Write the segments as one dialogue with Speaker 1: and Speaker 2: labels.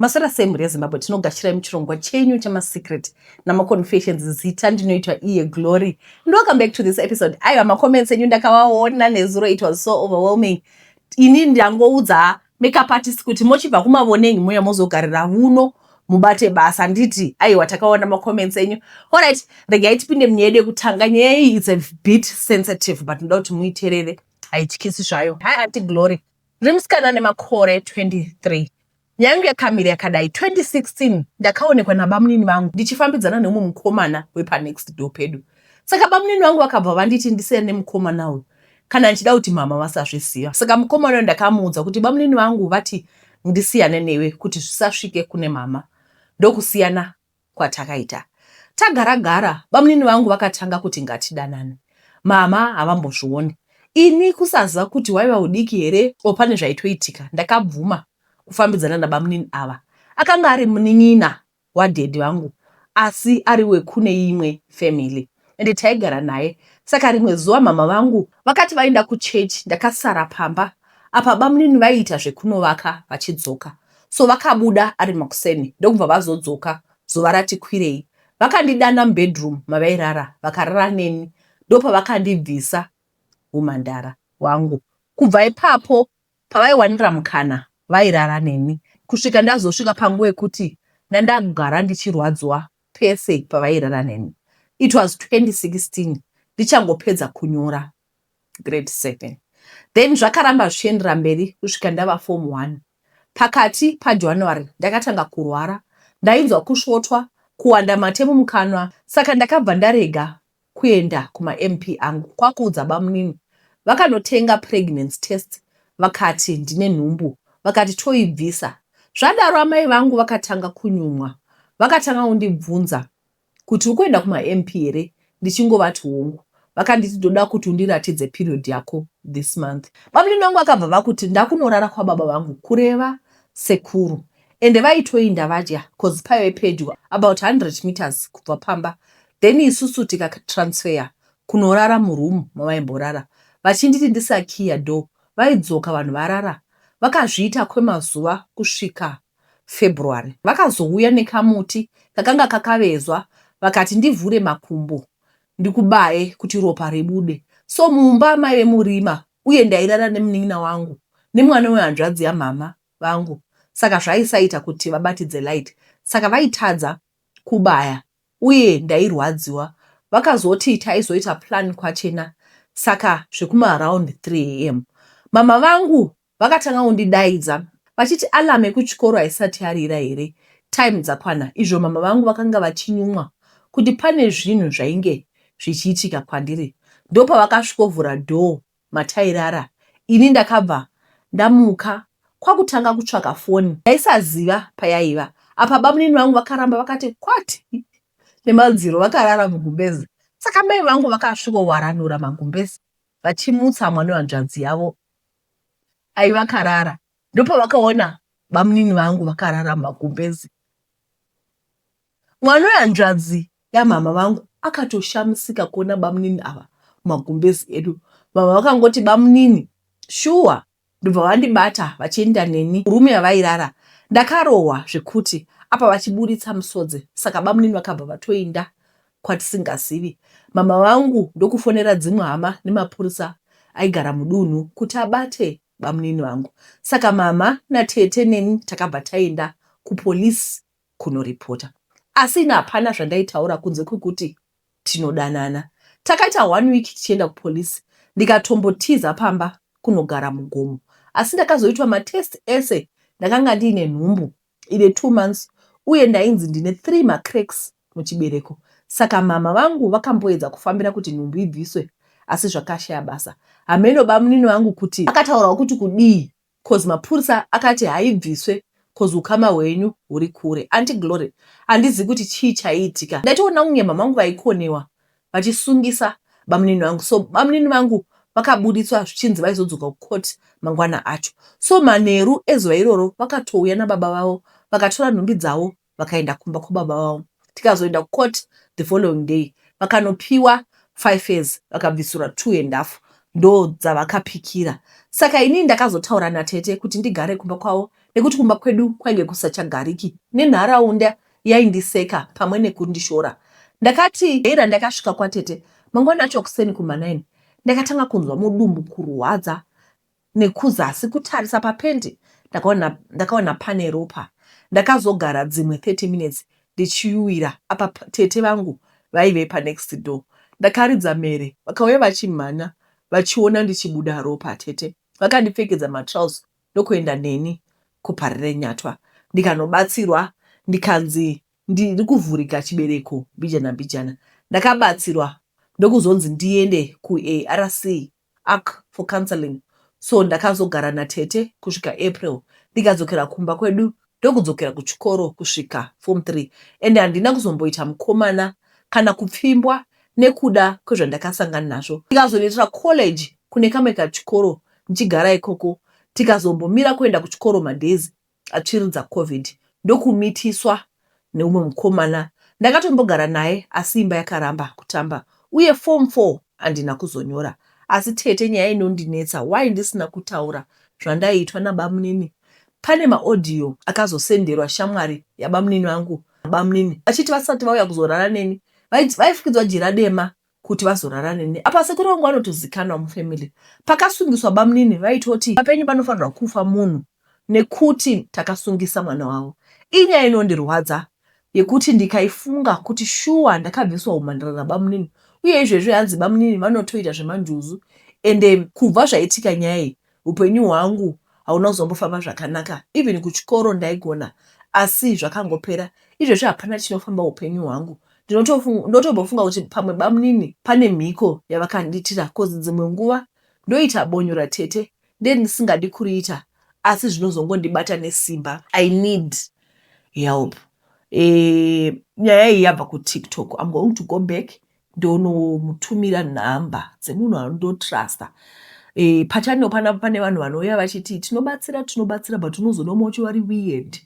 Speaker 1: Masora semhuri yeZimbabwe tinogashira muchirongwa chenyu chamasecret namaconfessions zita ndinoitwa iye Glory. And welcome back to this episode. Aiwa macomments enyu ndakawaona nezuro, it was so overwhelming. Ini ndangoudza makeup artist kuti mochibva kumavonei muya mozogarira uno mubate basa. Nditi aiwa takaona macomments enyu. Alright, regai tipinde munyaya yekutanga. Nyaya iyi it's a bit sensitive but ndoda kuti muiterere. Haityisi zvayo. Hi Auntie Glory. Rimusikana nemakore 23. Nyangu yakamira yakadai 2016 ndakaonekwa nabamunini vangu ndichifambidzana nemumwe mukomana wepanext door pedu. Saka bamunini vangu vakabva vanditi ndisiyane nemukomana uyu kana ndichida kuti mama vasazviziva. Saka mukomana uyu ndakamuudza kuti bamunini vangu vati ndisiyane newe kuti zvisasvike kune mama. Ndokusiyana kwatakaita. Tagara bamunini vangu vakatanga kuti ngatidanane. Mama havambozvioni. Ini kusaziva kuti waiva udiki here opane zvaitoitika ndakabvuma kufambidzana nabamunini ava. Akanga ari munin'ina wadhedhi vangu asi ari wekune imwe family ende taigara naye. Saka rimwe zuva mama vangu vakati vaenda kuchechi ndakasara pamba. Apa bamunini vaiita zvekunovaka vachidzoka. So vakabuda ari makuseni ndokubva vazodzoka zuva rati kwirei. Vakandidana mubedroom mavairara vakarara neni ndopa vakandibvisa umhandara wangu. Kubva ipapo pavaiwanira mukana vairara neni kusvika ndazosvika panguva yekuti ndandagara ndichirwadzwa pese pavairara neni. It was 2016 ndichangopedza kunyora grade 7. Then zvakaramba zvichiendera mberi kusvika ndava form 1. Pakati paJanuary ndakatanga kurwara, ndainzwa kusvotwa, kuwanda mate mumukanwa. Saka ndakabva ndarega kuenda kuma-MP angu kwakuudza bamunini. Vakanotenga pregnancy test vakati ndine nhumbu. Vakati toibvisa. Zvadaro amai vangu vakatanga kunyumwa. Vakatanga kundibvunza kuti ukuenda kuma-MP here. Ndichingovati hongu. Vakanditi ndoda kuti undiratidze period yako this month. Bamunini vangu vakabva vakuti ndakunorara kwababa vangu kureva sekuru. Ende vaitoinda vadya cause paive pedyo about 100 meters kubva pamba. Then isusu tikatransfer kunorara muroom mavaimborara. Vachinditi ndisakiya door. Vaidzoka vanhu varara. Vakazviita kwemazuva kusvika February. Vakazouya nekamuti kakanga kakavezwa. Vakati ndivhure makumbo ndikubaye kuti ropa ribude. So mumba maive murima uye ndairara nemunin'ina wangu nemwana wehanzvadzi yamama vangu. Saka zvaisaita kuti vabatidze light. Saka vaitadza kubaya uye ndairwadziwa. Vakazoti taizoita plan kwachena. Saka zvekuma around 3 am mama vangu vakatanga kundidaidza vachiti alarm yekuchikoro haisati yarira here, time dzakwana. Izvo mama vangu vakanga vachinyumwa kuti pane zvinhu zvainge zvichiitika kwandiri. Ndopa vakasvikovhura door matairara. Ini ndakabva ndamuka kwakutanga kutsvaka foni. Ndaisaziva payaiva. Apa bamunini vangu vakaramba vakati kwati nemadziro vakarara mugumbezi. Saka mai vangu vakasvikowaranura magumbezi vachimutsa mwana wehanzvadzi yavo aivakarara. Ndopa vakaona bamunini vangu vakarara magumbezi. Mwana wehanzvadzi yamama vangu akatoshamisika kuona bamunini ava magumbezi edu. Mama vakangoti bamunini shuwa. Ndobva vandibata vachienda neni rume yavairara. Ndakarohwa zvekuti apa vachiburitsa musodzi. Saka bamunini vakabva vatoinda kwatisingazivi. Mama vangu ndokufonera dzimwe hama nemapurisa aigara mudunhu kuti abate bamunini vangu. Saka mama natete neni takabva taenda kupolisi kunoripota. Asi hapana zvandaitaura kunze kwekuti tinodanana. Takaita 1 week tichienda kupolisi. Ndikatombotiza pamba kunogara mugomo. Asi ndakazoitwa matest ese. Ndakanga ndiine nhumbu ine 2 months uye ndainzi ndine 3 macracks muchibereko. Saka mama vangu vakamboedza kufambira kuti nhumbu ibviswe asi zvakashaya basa. Hameno bamunini vangu kuti akataura kuti kudii cause mapurisa akati haibviswe cause ukama hwenyu huri kure. Auntie Glory, handizivi kuti chii chaiitika. Ndaitoona kunge mama vangu vaikonewa vachisungisa bamunini vangu. So bamunini vangu vakaburitswa zvichinzi vaizodzoka kukoti mangwana acho. So manheru ezuva iroro vakatouya nababa vavo vakatora nhumbi dzavo vakaenda kumba kwababa vavo. Tikazoenda kukoti the following day vakanopiwa 5 years vakabvisura 2.5 ndo dzavakapikira. Saka ini ndakazotaura natete kuti ndigare kumba kwavo nekuti kumba kwedu kwainge kusachagariki nenharaunda yaindiseka pamwe nekundishora. Ndakati era ndakasvika kwatete mangwana acho kuseni kuma9 ndakatanga kunzwa mudumbu kurwadza nekuzasi kutarisa papendi ndakaona pane ropa. Ndakazogara dzimwe 30 minutes ndichiuwira apa tete vangu vaive panext door. Ndakaridza mere vakauya vachimhanya vachiona ndichibuda ropa. Tete vakandipfekedza matrausi ndokuenda neni kuParire Nyatwa ndikanobatsirwa ndikanzi ndiri kuvhurika chibereko mbijana. Ndakabatsirwa ndokuzonzi ndiende kuARC Arc for counseling. So ndakazogara natete kusvika April ndikadzokera kumba kwedu ndokudzokera kuchikoro kusvika form 3 ende handina kuzomboita mukomana kana kupfimbwa nekuda kwezvandakasangana nazvo. Ndikazonetera college kune kamwe kachikoro ndichigara ikoko. Tikazombomira kuenda kuchikoro madhezi achiridza covid ndokumitiswa neumwe mukomana ndakatombogara naye asi imba yakaramba kutamba uye form 4 handina kuzonyora. Asi tete nyaya inondinetsa why ndisina kutaura zvandaiitwa nabamunini. Pane maaudio akazosenderwa shamwari yabamunini vangu bamunini achiti vasati vauya kuzorara neni vaifukidzwa jira dema kuti vazorara neni. Apa sekuru vangu vanotozikanwa mufamily. Pakasungiswa bamunini vaitoti papenyu panofanirwa kufa munhu nekuti takasungisa mwana wavo. Inyaya inondirwadza yekuti ndikaifunga kuti shuwa ndakabviswa umhandara nabamunini uye izvezvi hanzi bamunini vanotoita zvemanjuzu ende kubva zvaitika nyaya iyi upenyu hwangu hauna kuzombofamba zvakanaka. Even kuchikoro ndaigona asi zvakangopera. Izvezvi hapana chinofamba upenyu hwangu. Ndotombofunga kuti pamwe bamunini pane mhiko yavakandiitira kozi dzimwe nguva ndoita bonyo ratete ndendisingadi kuriita asi zvinozongondibata nesimba. I need help. Nyaya iyi yabva kuTikTok. I'm going to go back ndonomutumira nhamba dzemunhu andotrasta. Pachano pane vanhu vanouya vachiti tinobatsira but unozoona mochuari weird.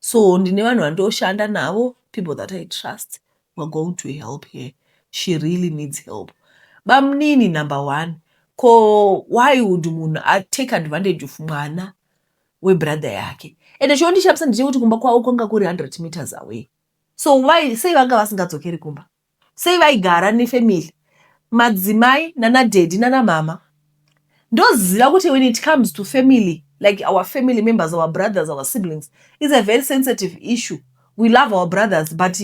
Speaker 1: So ndine vanhu vandoshanda navo, people that I trust. We're going to help her. She really needs help. Bamunini number 1. Why would munhu take advantage of mwana webrother yake? Ende chondishamisa ndechekuti kumba kwavo kwanga kuri 100 meters away. So why sei vanga vasingadzokeri kumba? Sei vaigara nefamily madzimai nanadaddy nanamama. Ndoziva kuti when it comes to family, like our family members, our brothers, our siblings, it's a very sensitive issue. We love our brothers, but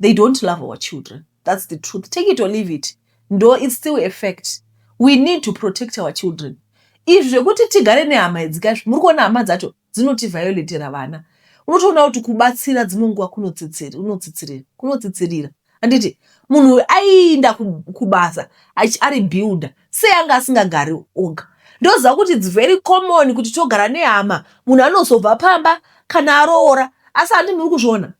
Speaker 1: they don't love our children. That's the truth. Take it or leave it. No, it's still a fact. We need to protect our children. If zvekuti tigare nehama idzikazvo, muri kuona hama dzacho dzinotivhayolitira vana. Unotoona kuti kubatsira dzimwe nguva kunotsitsirira. Anditi munhu aenda kubasa ari builder sei anga asingagari oga. Ndoziva kuti it's very common kuti togara nehama munhu anozobva pamba kana aroora asi handi muri kuzviona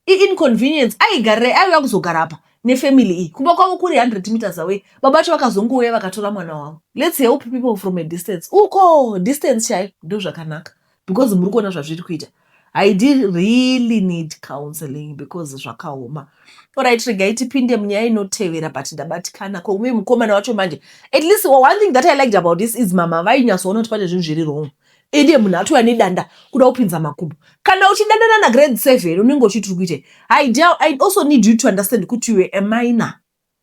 Speaker 1: inconvenience. Aigarira aiuya kuzogara apa nefamily iyi kumba kwavo kuri 100 meters away. Baba vacho vakazongouya vakatora mwana wavo. Let's help people from a distance. Uko distance chai ndo zvakanaka because muri kuona zvazviri kuita. I did really need counseling because zvakaoma. Alright, regai tipinde munyaya inotevera but ndabatikana koume mukomana wacho manje. At least one thing that I liked about this is mama vainyasoona kuti pane zvinhu zviri wrong. Ende munhu atuya nedanda kuda kupinza makumbo. Kana uchidandana na grade 7 unenge uchiti kuite. I also need you to understand kuti you are a minor.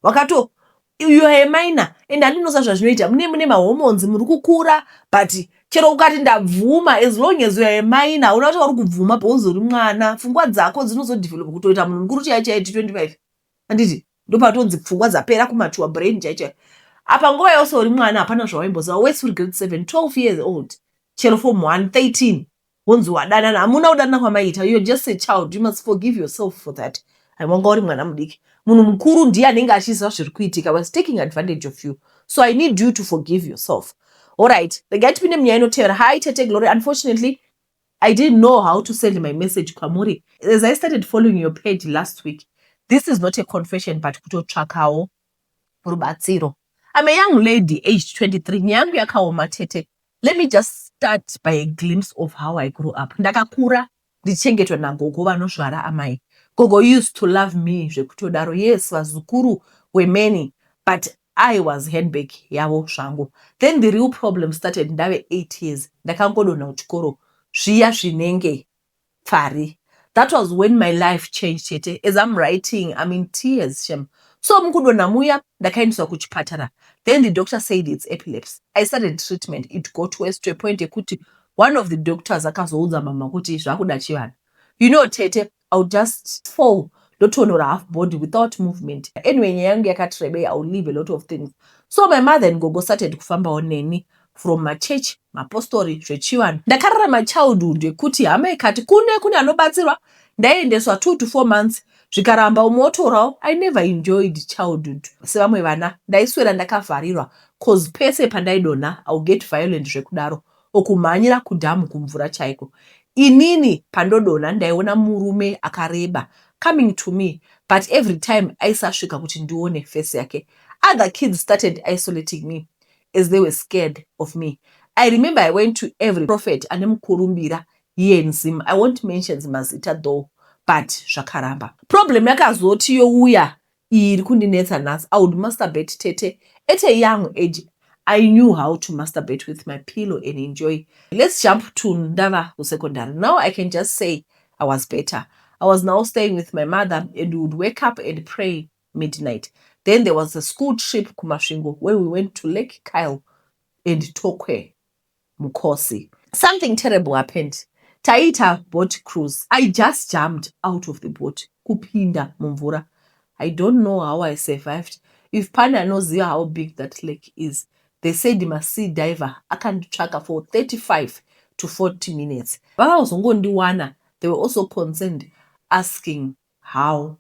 Speaker 1: Wakato you are a minor and andinosa zvazvinoita mune mahormones muri kukura but chero ukati ndabvuma as long as you are a minor unoti uri kubvuma pauzori mwana pfungwa dzako dzinozodevelop kutoita munhu mukuru chaiye 25 anditi ndopatonzi pfungwa dzapera kumature brain chaiye. Apa nguva yose uri mwana hapana zvawaimboziva wese uri grade 7 12 years old chero form 1 13 wonzi wadanana hamuna kudanana kwamaita. You're just a child. You must forgive yourself for that. Wanga uri mwana mudiki. Munhu mukuru ndiye anenge achiziva zviri kuitika. Was taking advantage of you. So I need you to forgive yourself. Alright, regai tipinde munyaya inotevera. Hi Tete Glory. Unfortunately, I didn't know how to send my message kwamuri. As I started following your page last week, this is not a confession but kutotsvakawo rubatsiro. I'm a young lady aged 23. Nyangu yakaoma Tete. Let me just start by a glimpse of how I grew up. Ndakakura ndichengetwa nagogo vanozvara amai. Gogo used to love me zvekutodaro. Yes, vazukuru were many, but I was handbag yavo zvangu. Then the real problem started. Ndave 8 years. Ndakangodonha kuchikoro zviya zvinenge pfari. That was when my life changed tete. As I'm writing, I'm in tears, Shem. So mukudonha muya ndakaendeswa kuchipatara. Then the doctor said it's epilepsy. I started treatment. It got worse to a point ekuti one of the doctors akazoudza mama kuti zvakuda chivana. You know, tete, I would just fall, ndotonhora half body without movement. Anyway, nyaya yangu yakati I would leave a lot of things. So my mother and gogo started kufambawo neni from machurch, mapostori, zvechivanhu. Ndakararama childhood yekuti hama ikati kune anobatsirwa, ndaiendeswa 2 to 4 months. Zvikaramba umotorawo. I never enjoyed childhood. Sevamwe vana, ndaiswera ndakavharirwa. Cause pese pandaidonha, I would get violent zvekudaro. Okumhanyira kudhamu kumvura chaiko. Inini pandodonha ndaiona murume akareba coming to me, but every time aisasvika kuti ndione face yake. Other kids started isolating me as they were scared of me. I remember I went to every prophet anemukurumbira here in Zim. I won't mention mazita though, but zvakaramba. Problem yakazoti youya iri kundinetsa nhasi. I would masturbate tete. At a young age, I knew how to masturbate with my pillow and enjoy. Let's jump to ndava secondary. Now I can just say I was better. I was now staying with my mother and we would wake up and pray midnight. Then there was a school trip kuMasvingo where we went to Lake Kyle and Tokwe Mukosi. Something terrible happened. Taita boat cruise. I just jumped out of the boat. Kupinda mumvura. I don't know how I survived. If Pana knows how big that lake is, they said he must see diver akanditsvaka for 35 to 40 minutes. Vakazongondiwana. They were also concerned, asking how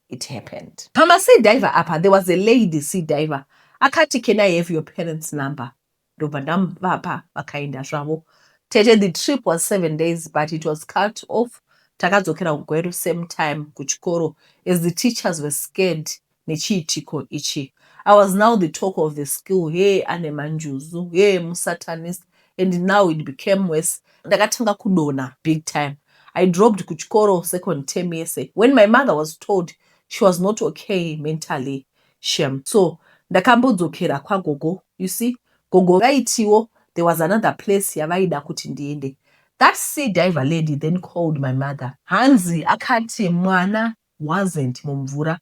Speaker 1: it happened. Pama sea diver apa, there was a lady sea diver. Akati, can I have your parents' number? Ndobva vakaenda zvavo. Tete, the trip was 7 days, but it was cut off. Takadzokera kugweru same time kuchikoro as the teachers were scared nechiitiko ichi. I was now the talk of the school. Hey, ane manjuzu. Hey, musatanist. And now it became worse. Ndakatanga kudona big time. I dropped kuchikoro second term yese. When my mother was told she was not okay mentally, shame. So ndakambodzokera kwa gogo. You see, gogo vaitiwo, there was another place yavaida kuti ndiende. That sea diver lady then called my mother. Hanzi akati mwana wasn't mumvura.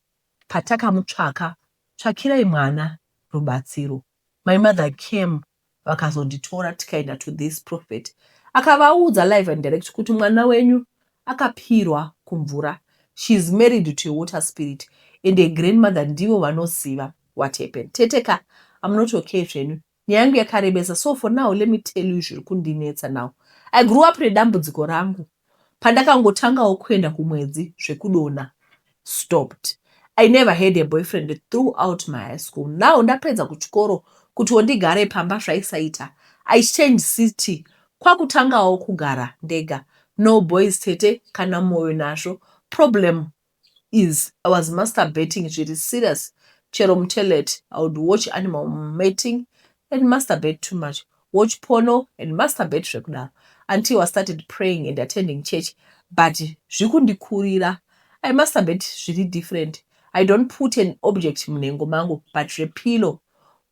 Speaker 1: Patakamutsvaka, tsvakirai mwana rubatsiro. My mother came, vakazonditora tikaenda to this prophet. Akavaudza live and direct kuti mwana wenyu akapirwa kumvura. She's married to a water spirit and a grandmother ndivo vanoziva what happened. Teteka, I'm not okay zvenyu. Nyaya yangu yakarebesa. So for now, let me tell you zviri kundinetsa now. I grew up nedambudziko rangu. Pandakangotangawo kuenda kumwedzi zvekudonha stopped. I never had a boyfriend throughout my high school. Now ndapedza kuchikoro kuti ndigare pamba zvaisaita. I changed city. Kwakutangawo kugara ndega. No boys tete kana moyo nazvo. Problem is I was masturbating zviri serious. Chero mutelet, I would watch animal mating and masturbate too much. Watch porno and masturbate zvekudaro. Until I started praying and attending church. But zvikundikurira. I masturbate zviri different. I don't put an object munengo mangu, but a pillow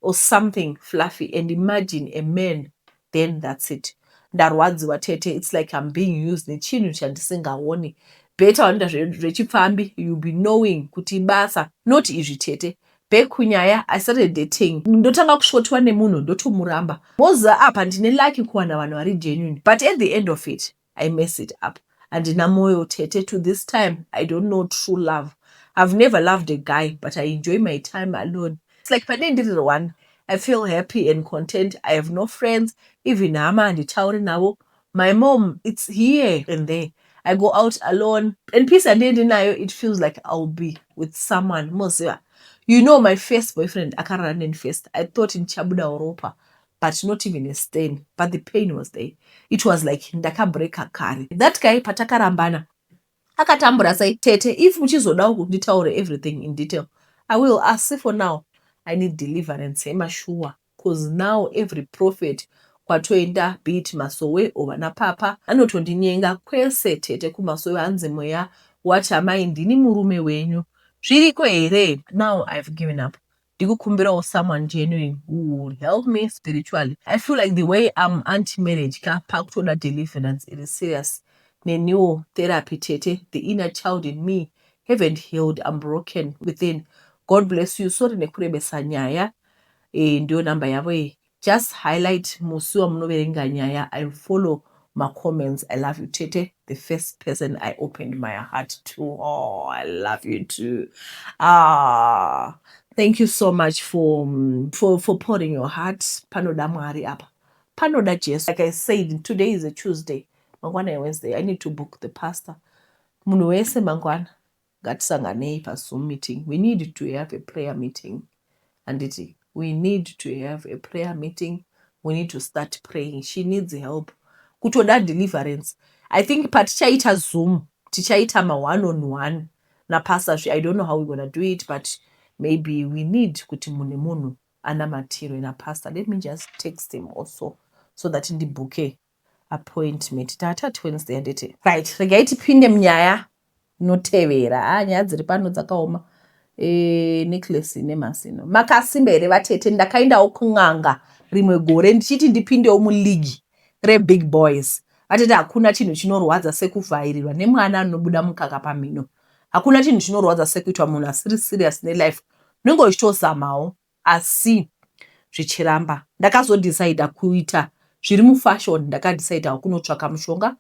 Speaker 1: or something fluffy and imagine a man. Then that's it. Ndarwadziwa tete. It's like I'm being used. Nechinhu chandisingaoni. Better wanda zvechipfambi, you'll be knowing kuti basa. Not izvi tete. Back kunyaya, I started dating. Ndotanga kusvotwa nemunhu ndotomuramba. Moza apa ndine lucky kuwana vanhu vari genuine. But at the end of it, I mess it up. And namoyo tete, to this time, I don't know true love. I've never loved a guy, but I enjoy my time alone. It's like pandendiri one. I feel happy and content. I have no friends. Even hama anditauri navo. My mom, it's here and there. I go out alone. And peace and nayo, it feels like I'll be with someone. Moziwa. You know, my first boyfriend, Akaranden first, I thought in Chabuda Europa, but not even a stain. But the pain was there. It was like ndakabreka kari. That guy patakarambana. Akatambura say, Tete, if muchizoda kunditaure everything in detail, I will ask. For now, I need deliverance. Ema sure. Because now every prophet kwatoenda be it Masowe or Vanapapa anotondinyenga kwese tete kumasowe anze moya wacha mai ndini murume wenyu. Zviriko here. Now I've given up. ndikukumbirawo someone genuine who will help me spiritually. I feel like the way I'm anti-marriage pakutoda deliverance, it is serious. New therapy tete, the inner child in me haven't healed. I'm broken within. God bless you. Sorry nekurebesa nyaya. Ndio namba yavo. Just highlight musi wa munoverenga nyaya. I follow my comments. I love you, Tete. The first person I opened my heart to. Oh, I love you too. Thank you so much for pouring your heart. Panoda mwari apa. Panoda Jesus. Like I said, today is a Tuesday. Mangwana Wednesday. I need to book the pastor. Munhu wese mangwana ngatisanganei pa Zoom meeting. We need to have a prayer meeting. And we need to have a prayer meeting. We need to start praying. She needs help. Kutoda deliverance. I think patichaita Zoom, tichaita ma one-on-one na pastor. I don't know how we're going to do it, but maybe we need kuti munu ana matiro na pastor. Let me just text him also so that in the bouquet appointment. Tata Wednesday and right. Regaiti pinde mnyaya notevera. Nyaya dziri pano dzakaoma. Necklace nemasino makasimbere vatete ndakaendawo kun'anga rimwe gore ndichiti ndipindewo muligi rebig boys vatete hakuna chinhu chinorwadza sekuvhairirwa nemwana anobuda mukaka pamhino. Hakuna chinhu chinorwadza sekuitwa munhu asiri serious nelife. Unenge uchitozamawo asi zvichiramba. Ndakazodhisaidha kuita zviri mufashion. Ndakadhisaidha kunotsvaka mushonga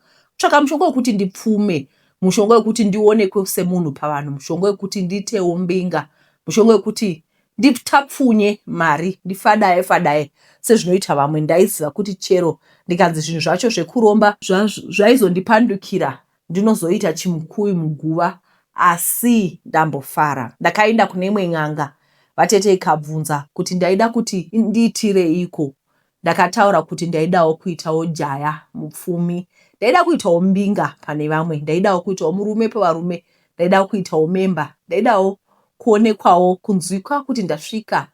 Speaker 1: wekuti ndipfume, mushonga wekuti ndionekwe semunhu pavanhu, mushonga wekuti nditewo mbinga, mushonga wekuti nditapfunye mari, ndifadaye sezvinoita vamwe. Ndaiziva kuti chero ndikanzi zvinhu zvacho zvekuromba zvaizondipandukira ndinozoita chimukuwi muguva, asi ndambofara. Ndakaenda kune imwe n'anga vatete ikabvunza kuti ndaida kuti ndiitireiko. Ndakataura kuti ndaidawo kuitawo jaya mupfumi, ndaida kuitawo mbinga pane vamwe, ndaidawo kuitawo murume pavarume, ndaidawo kuitawo memba, ndaidawo kuonekwawo kunzwikwa kuti ndasvika.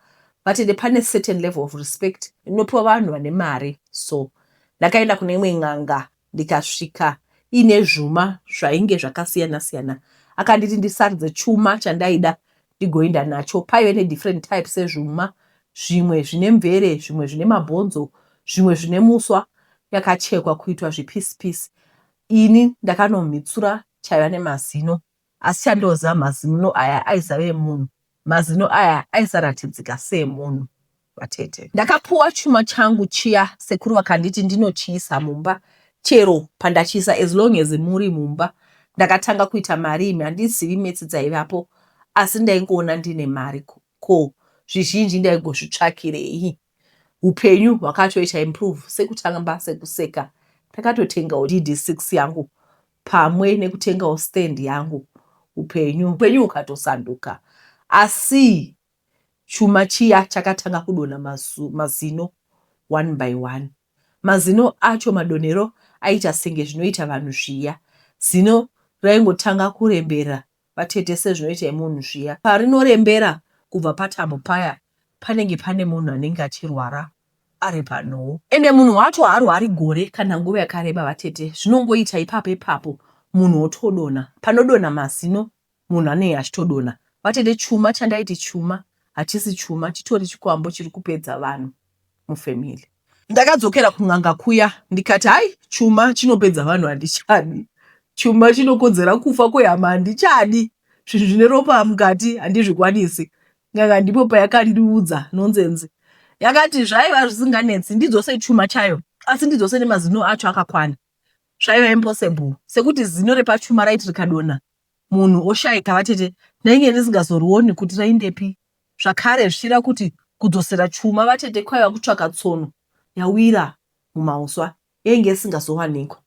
Speaker 1: Vatete pane certain level of respect inopiwa vanhu vane mari. So ndakaenda kune imwe n'anga ndikasvika ine zvuma zvainge zvakasiyana-siyana. Akanditi ndisaridze chuma chandaida ndigoenda nacho. Paive nedifferent types ezvuma, zvimwe zvine mvere, zvimwe zvine mabhonzo, zvimwe zvine muswa, yakachekwa kuitwa zvipisipisi. Ini ndakanomhitsura chaiva nemazino, asi chandoziva mazino aya aizave munhu, mazino aya aisaratidzika semunhu. Vatete ndakapuwa chuma changu chiya, sekuru vakanditi ndinochiisa mumba, chero pandachiisa as long as muri mumba. Ndakatanga kuita mari imi, handizivi metsi dzaivapo, asi ndaingoona ndine mari. Ko zvizhinji ndaigozvitsvakirei. Upenyu hwakatoita improve, sekutamba sekuseka. Ndakatotengawo DD6 yangu pamwe nekutengawo stand yangu. Upenyu hukatosanduka. Asi chuma chiya chakatanga kudonha mazino one by one. Mazino acho madonhero aita senge zvinoita vanhu zviya. Zino raingotanga kurembera vatete sezvinoita munhu zviya. Parinorembera kubva patambo paya panenge pane munhu anenge achirwara ari panhoo. Ende munhu wacho haarwari gore kana nguva yakareba vatete. Zvinongoita ipapo munhu otodonha. Panodonha mazino munhu anenge achitodonha. Vatete chuma chandaiti chuma hachisi chuma, chitori chikwambo chiri kupedza vanhu mufamily. Ndakadzokera kun'anga kuya ndikati hai chuma chinopedza vanhu handichadi. Chuma chinokonzera kufa kwehama handichadi. Zvinhu zvine ropa mukati handizvikwanisi. N'anga ndipo payakandiudza nonsense. Yakati zvaiva zvisinganetsi ndidzose chuma chayo, asi ndidzose nemazino acho akakwana. Zvaiva impossible. Sekuti zino repachuma raiti rikadonha munhu oshaika vatete, ndainge ndisingazorioni kuti raindepi. Zvakare zvichira kuti kudzosera chuma vatete kwaiva kutsvaka tsono yawira mumauswa, yainge isingazowanikwa.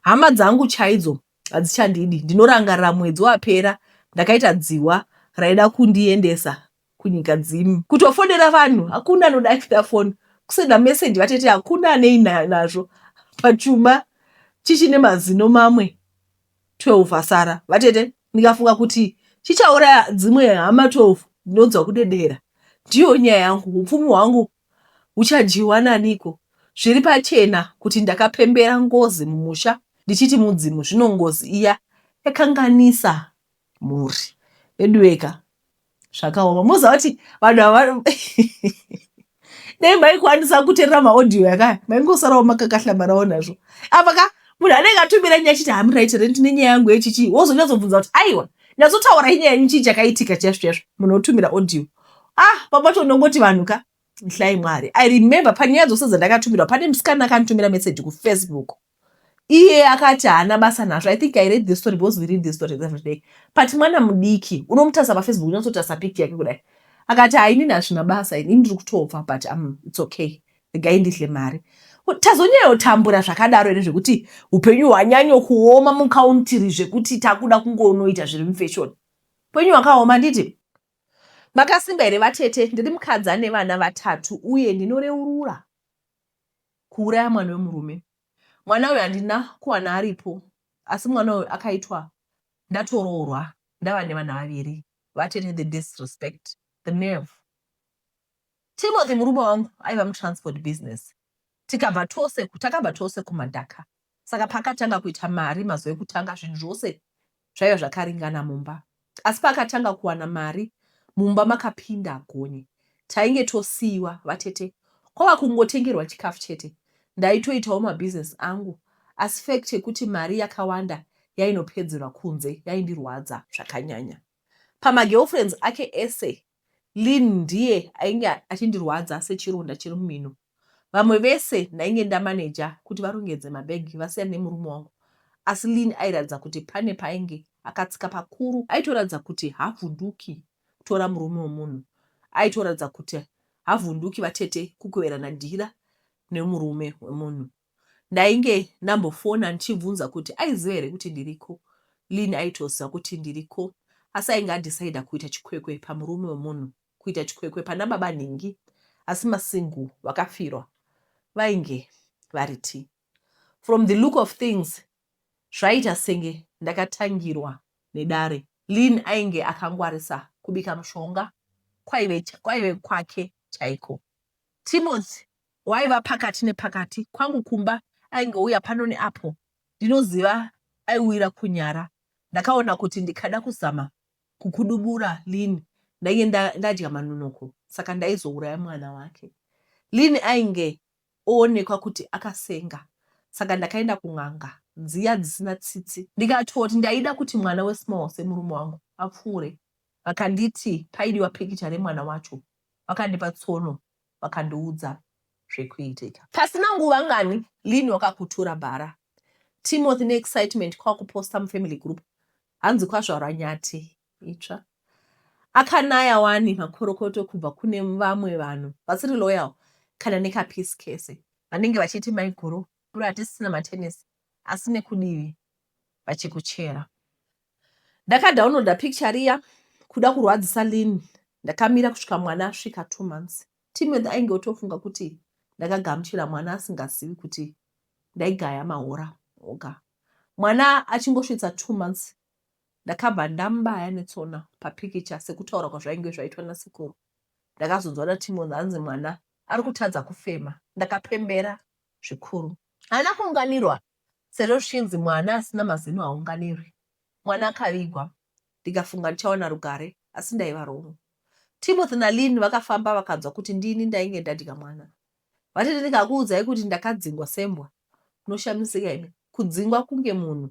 Speaker 1: Hama dzangu chaidzo hadzichandidi. Ndinorangarira mwedzi wapera ndakaita dziwa raida kundiendesa kunyika dzimi. Kutofonera vanhu hakuna anodavida foni, kusenda meseji vatete hakuna aneina nazvo. Pachuma chichine mazino mamwe 12 asara. Vatete ndikafunga kuti chichauraya dzimwe hama 12 ndinonzwa kudedera. Ndiyo nyaya yangu, upfumi hwangu huchadyiwa naniko. Zviri pachena kuti ndakapembera ngozi mumusha ndichiti mudzimu zvino ngozi iya yakanganisa mhuri. Bedweka zvakaoma. Muziva kuti vanhu ava dai maikwanisa kuteerera maaudio yakaya maingosarawo makakahlambarawo nazvo. Apa ka munhu anenge atumira nyaya achiti hamuraitere ndine nyaya yangu yechichi, wozonyatsobvunza kuti aiwa nyatsotaura inyaya yenyu chii chakaitika chaizvo chaizvo, munhu otumira audio. Papatonongoti vanhu ka hlai Mwari. I remember panyaya dzose dzandakatumirwa pane musikana akanditumira message kuFacebook. Iye akati haana basa nazvo. I think I read this story because we read this story every day. But mwana mudiki unomutarisa paFacebook unototarisa picture yake kudai. Akati hainini hazvina basa ini ndiri kutobva but it's okay. Regai ndidle mari. Tazonyayotambura zvakadaro ere zvekuti upenyu hwanyanyo kuoma mukauntiri zvekuti takuda kungonoita zviri mufashion. Upenyu hwakaoma nditi. Makasimba here vatete, ndiri mukadzi ane vana 3 uye ndinoreurura kuuraya mwana wemurume. Mwana uyu handina kuwana aripo, asi mwana uyu akaitwa ndatoroorwa ndava nevana 2 vatete. The disrespect, the nerve. Timothy murume wangu aiva mutransport business. Takabva tose kumadhaka. Saka pakatanga kuita mari mazuva ekutanga zvinhu zvose zvaiva zvakaringana mumba. Asi pakatanga kuwana mari mumba makapinda gonye. Tainge tosiyiwa vatete. Kwava kungotengerwa chikafu chete. Ndaitoitawo mabhizinesi angu. Asi fact yekuti mari yakawanda yainopedzerwa kunze yaindirwadza zvakanyanya. Pamagirlfriends ake ese Lynn ndiye ainge achindirwadza sechironda chiri mumino. Vamwe vese ndainge ndamaneja kuti varongedze mabhegi vasiyane nemurume wangu. Asi Lynn airatidza kuti pane painge akatsika pakuru. Aitoratidza kuti havhunduki kutora murume womunhu. Aitoratidza kuti havhunduki vatete kukoverana dhira nemurume wemunhu. Ndainge ndambofona ndichibvunza kuti aiziva here kuti ndiriko. Lynn aitoziva kuti ndiriko, asi ainge adhisaidha kuita chikwekwe pamurume wemunhu, kuita chikwekwe pana baba nhingi, asi masingu vakafirwa vainge variti. From the look of things, zvaita senge ndakatangirwa nedare. Lynn ainge akangwarisa kubika mushonga kwaive kwake chaiko. Timothy waiva pakati nepakati. Kwangu kumba ainge uya pano neapo. Ndinoziva aiwira kunyara. Ndakaona kuti ndikada kuzama kukudubura Lynn ndainge ndadya manunoko, saka ndaizouraya mwana wake. Lynn ainge oonekwa kuti akasenga, saka ndakaenda kun'anga dziya dzisina tsitsi. Ndikatoti ndaida kuti mwana wesmall semurume wangu apfuure. Vakanditi paidiwa pikicha remwana wacho. Vakandipa tsono vakandiudza zvekuitika. Pasina nguva ngani Lynn wakakutura bhara. Timothy neexcitement kwakuposta mufamily group. Hanzi kwazvarwa nyati itsva. Akanaya wani makorokoto kubva kune vamwe vanhu vasiri loyal kana nekapeace case. Vanenge vachiti maiguru bro hatisina matenesi asi nekudivi vachikuchera. Ndakadownloada picture riya kuda kurwadzisa Lynn. Ndakamira kusvika mwana asvika 2 months. Timothy ainge otofunga kuti ndakagamuchira mwana asingazivi kuti ndaigaya mahora oga. Mwana achingosvitsa 2 months ndakabva ndambaya netsona papikicha sekutaura kwazvainge zvaitwa nasekuru. Ndakazonzwa naTimothy hanzi mwana ari kutadza kufema. Ndakapembera zvikuru. Haana kuunganirwa sezvo zvichinzi mwana asina mazino haunganirwi. Mwana akavigwa. Ndikafunga ndichaona rugare asi ndaiva romo. Timothy naLynn vakafamba vakanzwa kuti ndini ndainge ndadya mwana. Vatete ndikakuudzai kuti ndakadzingwa sembwa. Unoshamisika imi kudzingwa kunge munhu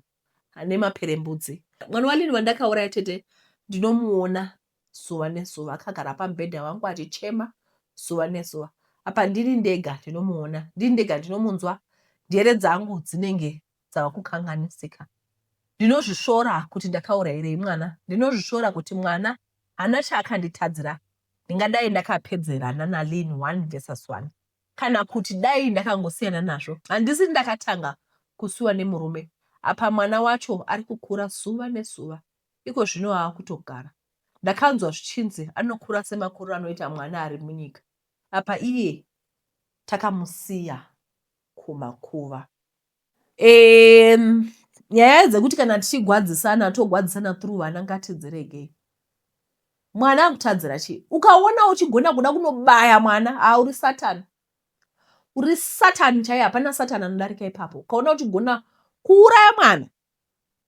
Speaker 1: ane maperembudzi. Mwana waLynn wandakauraya tete ndinomuona zuva nezuva akagara pamubhedha wangu achichema zuva nezuva. Apa ndini ndega ndinomuona, ndini ndega ndinomunzwa. Njere dzangu dzinenge dzava kukanganisika. Ndinozvishora kuti ndakaurayirei mwana. Ndinozvishora kuti mwana hana chaakanditadzira. Ndingadai ndakapedzerana naLynn 1 versus 1. Kana kuti dai ndakangosiyana nazvo. Handisi ndakatanga kusiwa nemurume. Apa mwana wacho ari kukura zuva nezuva. Iko zvino aakutogara. Ndakanzwa zvichinzi anokura semakuru anoita mwana ari munyika. Apa iye takamusiya kumakuva. Nyaya dzekuti kana tichigwadzisana togwadzisana through vana ngatidziregei. Mwana akutadzira chii? Ukaona uchigona kuda kunobaya mwana, uri Satani. Uri Satani chaiye, hapana Satani anodarika ipapo. Ukaona uchigona kuuraya mwana,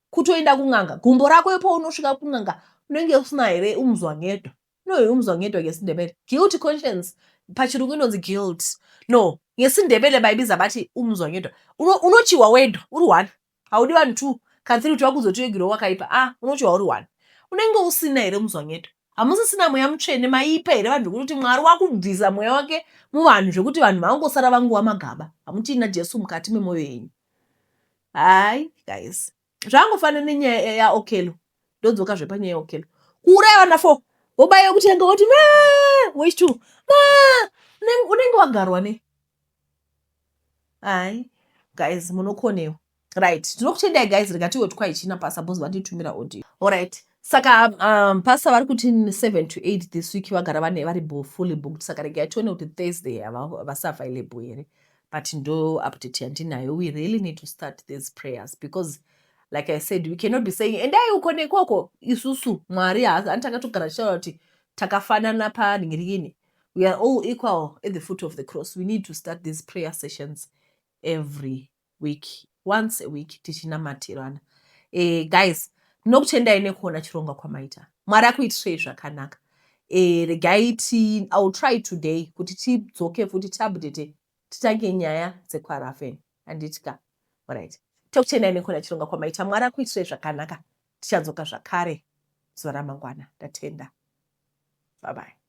Speaker 1: kutoenda kun'anga, gumbo rako ipo unosvika kun'anga, unenge usina here umuzwa ngedo. no umzwangedwa ngesindebele guilty conscience pachirungu inonzi guilt no ngesindebele baibiza bati umzwangedwa unochiwa wedwa uri 1 haudi vanhu 2 kansiri kuti vakuzoti wegiro wakaipa unochiwa uri 1 unenge usina here umzwangedwa hamusisina mweya mutsvene maipa here vanhu zvekuti mwari wakubvisa mweya wake muvanhu zvekuti vanhu vangosara vanguva magaba hamuchina jesu mukati memwoyo yenyu hai guys zvangofanana nenyaya yaokelo ndodzoka zvepanyaya yaokelo kuuraya vana 4 wobaya kutanga woti wechitu unenge wagarwa ne hai guys munokonewa right tinokutendai guys rikatiwe twaichina pasa bhozi vanditumira audio alright saka pasa vari kuti 7 to 8 this week vagara vari fully booked saka regai tione kuti Thursday havasavailable here but ndo update yandinayo we really need to start these prayers because like I said we cannot be saying endai ukone ikoko isusu mwari haanitakatogara tichitaura kuti takafanana panhingirikini we are all equal at the foot of the cross we need to start these prayer sessions every week once a week tichinamatirana guys ndinokutendai nekuona chironga kwamaita mwari akuitirei zvakanaka regai I'll try today kuti tidzoke futi tiupdate titange nyaya dzekwarafen handitika alright tokutendai nekuona chironga kwamaita mwari akuitirei zvakanaka tichadzoka zvakare zuva ramangwana ndatenda bye bye